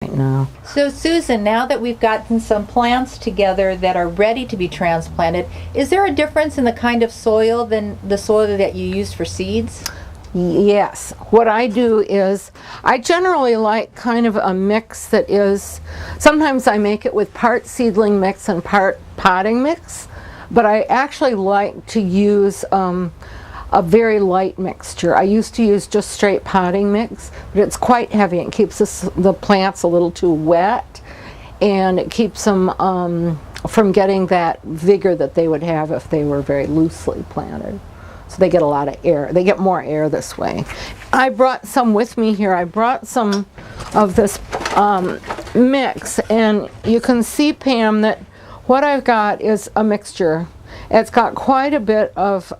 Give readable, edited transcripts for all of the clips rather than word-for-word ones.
right now. So Susan, now that we've gotten some plants together that are ready to be transplanted, is there a difference in the kind of soil than the soil that you used for seeds? Yes. What I do is I generally like kind of a mix that is, sometimes I make it with part seedling mix and part potting mix, but I actually like to use a very light mixture. I used to use just straight potting mix, but it's quite heavy. It keeps the plants a little too wet, and it keeps them from getting that vigor that they would have if they were very loosely planted. So they get a lot of air. They get more air this way. I brought some with me here. I brought some of this mix, and you can see, Pam, that what I've got is a mixture. It's got quite a bit of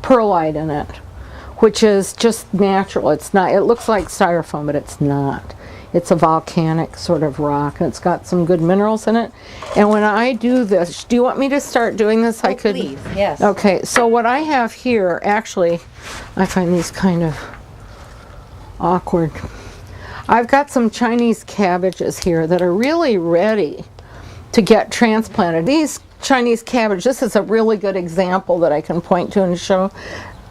perlite in it, which is just natural. It's not. It looks like styrofoam, but it's not. It's a volcanic sort of rock, and it's got some good minerals in it. And when I do this, do you want me to start doing this? Oh, please, yes. Okay, so what I have here, actually, I find these kind of awkward. I've got some Chinese cabbages here that are really ready to get transplanted. These Chinese cabbage, this is a really good example that I can point to and show.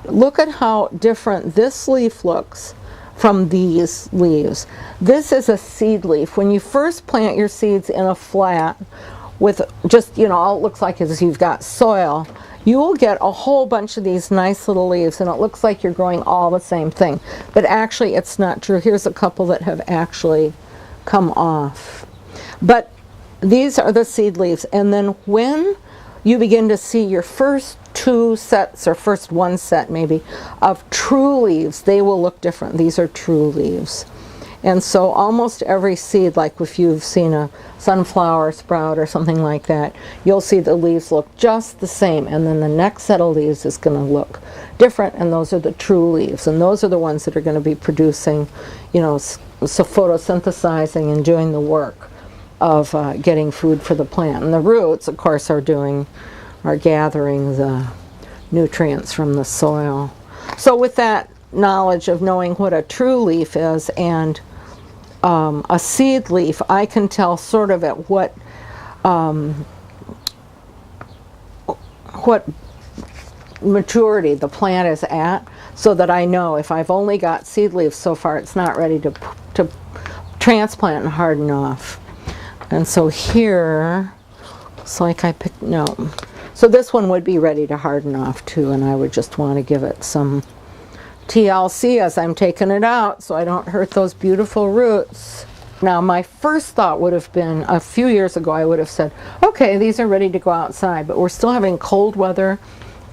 Look at how different this leaf looks from these leaves. This is a seed leaf. When you first plant your seeds in a flat with just, all it looks like is you've got soil, you will get a whole bunch of these nice little leaves, and it looks like you're growing all the same thing. But actually it's not true. Here's a couple that have actually come off. But these are the seed leaves, and then when you begin to see your first two sets, or first one set maybe, of true leaves, they will look different. These are true leaves. And so almost every seed, like if you've seen a sunflower sprout or something like that, you'll see the leaves look just the same, and then the next set of leaves is going to look different, and those are the true leaves, and those are the ones that are going to be producing, so photosynthesizing and doing the work of getting food for the plant. And the roots, of course, are gathering the nutrients from the soil. So with that knowledge of knowing what a true leaf is and a seed leaf, I can tell sort of at what maturity the plant is at, so that I know if I've only got seed leaves so far, it's not ready to transplant and harden off. And so here, it's like I picked, no. So this one would be ready to harden off too, and I would just want to give it some TLC as I'm taking it out so I don't hurt those beautiful roots. Now my first thought would have been, a few years ago I would have said, okay, these are ready to go outside, but we're still having cold weather,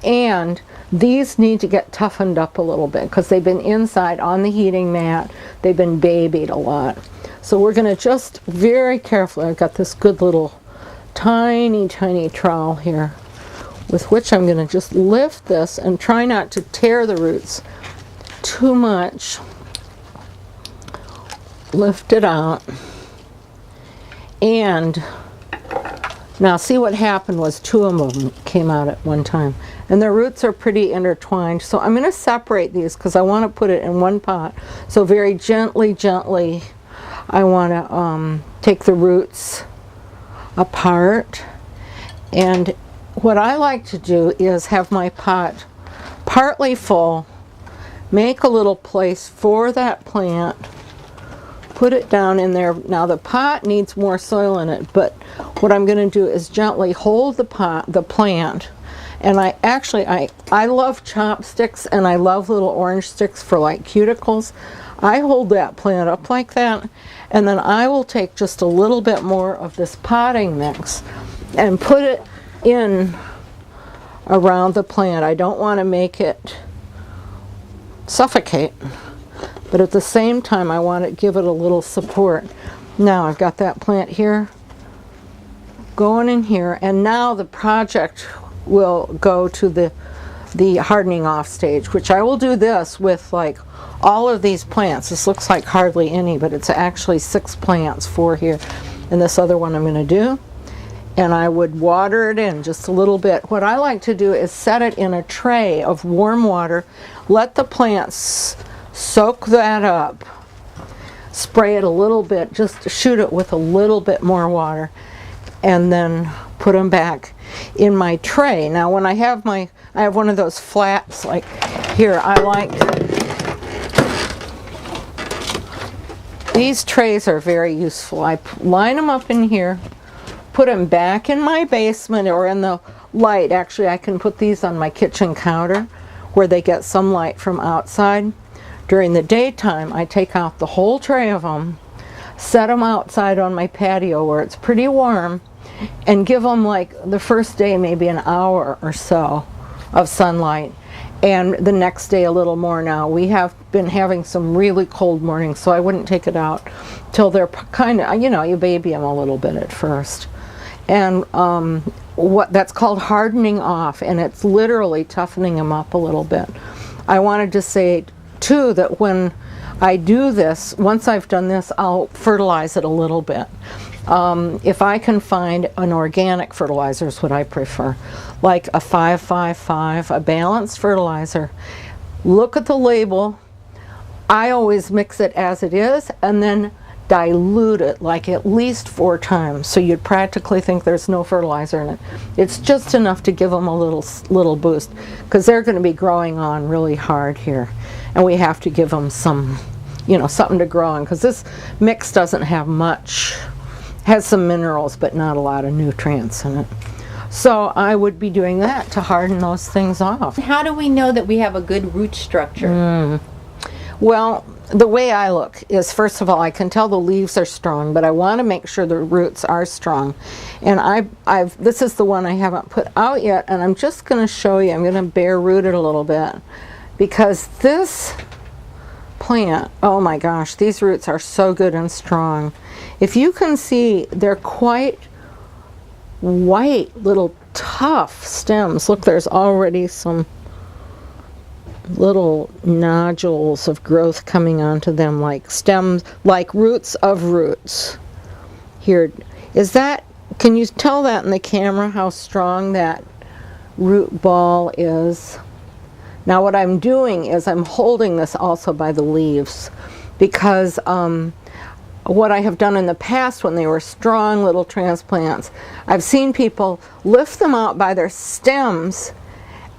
and these need to get toughened up a little bit because they've been inside on the heating mat. They've been babied a lot. So we're going to just very carefully, I've got this good little tiny trowel here with which I'm going to just lift this and try not to tear the roots too much. Lift it out. And now see, what happened was two of them came out at one time, and their roots are pretty intertwined. So I'm going to separate these because I want to put it in one pot. So very gently I want to take the roots apart, and what I like to do is have my pot partly full, make a little place for that plant, put it down in there. Now the pot needs more soil in it, but what I'm going to do is gently hold the plant, and I love chopsticks, and I love little orange sticks for like cuticles. I hold that plant up like that, and then I will take just a little bit more of this potting mix and put it in around the plant. I don't want to make it suffocate, but at the same time I want to give it a little support. Now I've got that plant here going in here, and now the project will go to the hardening off stage, which I will do this with like all of these plants. This looks like hardly any, but it's actually 6 plants, 4 here, and this other one I'm going to do. And I would water it in just a little bit. What I like to do is set it in a tray of warm water, let the plants soak that up, spray it a little bit, just shoot it with a little bit more water, and then put them back in my tray. Now when I have one of those flats like here, these trays are very useful. I line them up in here, put them back in my basement or in the light. Actually, I can put these on my kitchen counter where they get some light from outside. During the daytime, I take out the whole tray of them, set them outside on my patio where it's pretty warm, and give them like the first day maybe an hour or so of sunlight, and the next day a little more. Now we have been having some really cold mornings, so I wouldn't take it out till they're kind of, you baby them a little bit at first. And what that's called hardening off, and it's literally toughening them up a little bit. I wanted to say too that when I do this, once I've done this, I'll fertilize it a little bit. If I can find an organic fertilizer is what I prefer, like a 5-5-5, a balanced fertilizer. Look at the label. I always mix it as it is and then dilute it like at least 4 times, so you'd practically think there's no fertilizer in it. It's just enough to give them a little boost, because they're going to be growing on really hard here, and we have to give them some, something to grow on, because this mix doesn't have much. Has some minerals, but not a lot of nutrients in it. So I would be doing that to harden those things off. How do we know that we have a good root structure? Well, the way I look is, first of all, I can tell the leaves are strong, but I want to make sure the roots are strong. And this is the one I haven't put out yet, and I'm just going to show you. I'm going to bare root it a little bit, because this plant, oh my gosh, these roots are so good and strong. If you can see, they're quite white, little tough stems. Look, there's already some little nodules of growth coming onto them, like stems, like roots of roots. Here, can you tell that in the camera how strong that root ball is? Now what I'm doing is I'm holding this also by the leaves, because what I have done in the past when they were strong little transplants, I've seen people lift them out by their stems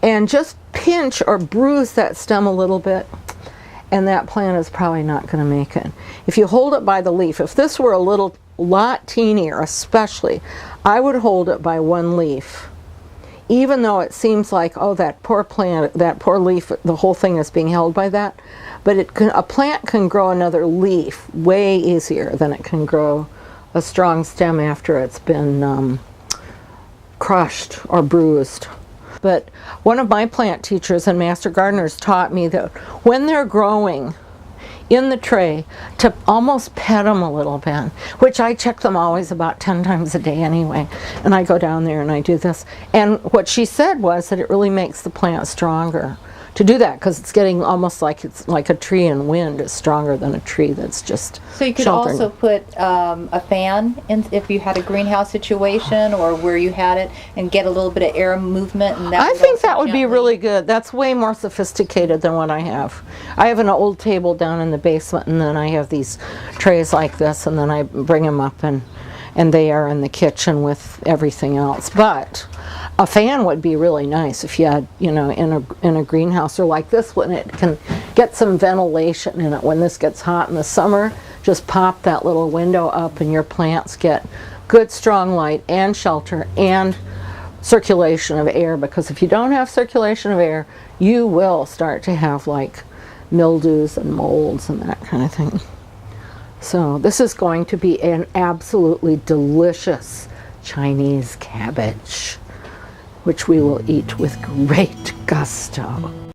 and just pinch or bruise that stem a little bit, and that plant is probably not going to make it. If you hold it by the leaf, if this were a lot teenier especially, I would hold it by one leaf. Even though it seems like, oh, that poor plant, that poor leaf, the whole thing is being held by that. But a plant can grow another leaf way easier than it can grow a strong stem after it's been crushed or bruised. But one of my plant teachers and master gardeners taught me that when they're growing in the tray, to almost pet them a little bit, which I check them always about 10 times a day anyway, and I go down there and I do this. And what she said was that it really makes the plant stronger to do that, because it's getting almost like it's like a tree in wind is stronger than a tree that's just So you could sheltering. also put a fan in if you had a greenhouse situation or where you had it, and get a little bit of air movement. And I think that would be really good. That's way more sophisticated than what I have. I have an old table down in the basement, and then I have these trays like this, and then I bring them up, and they are in the kitchen with everything else. But a fan would be really nice if you had, in a greenhouse, or like this one, it can get some ventilation in it. When this gets hot in the summer, just pop that little window up and your plants get good strong light and shelter and circulation of air, because if you don't have circulation of air, you will start to have like mildews and molds and that kind of thing. So this is going to be an absolutely delicious Chinese cabbage, which we will eat with great gusto.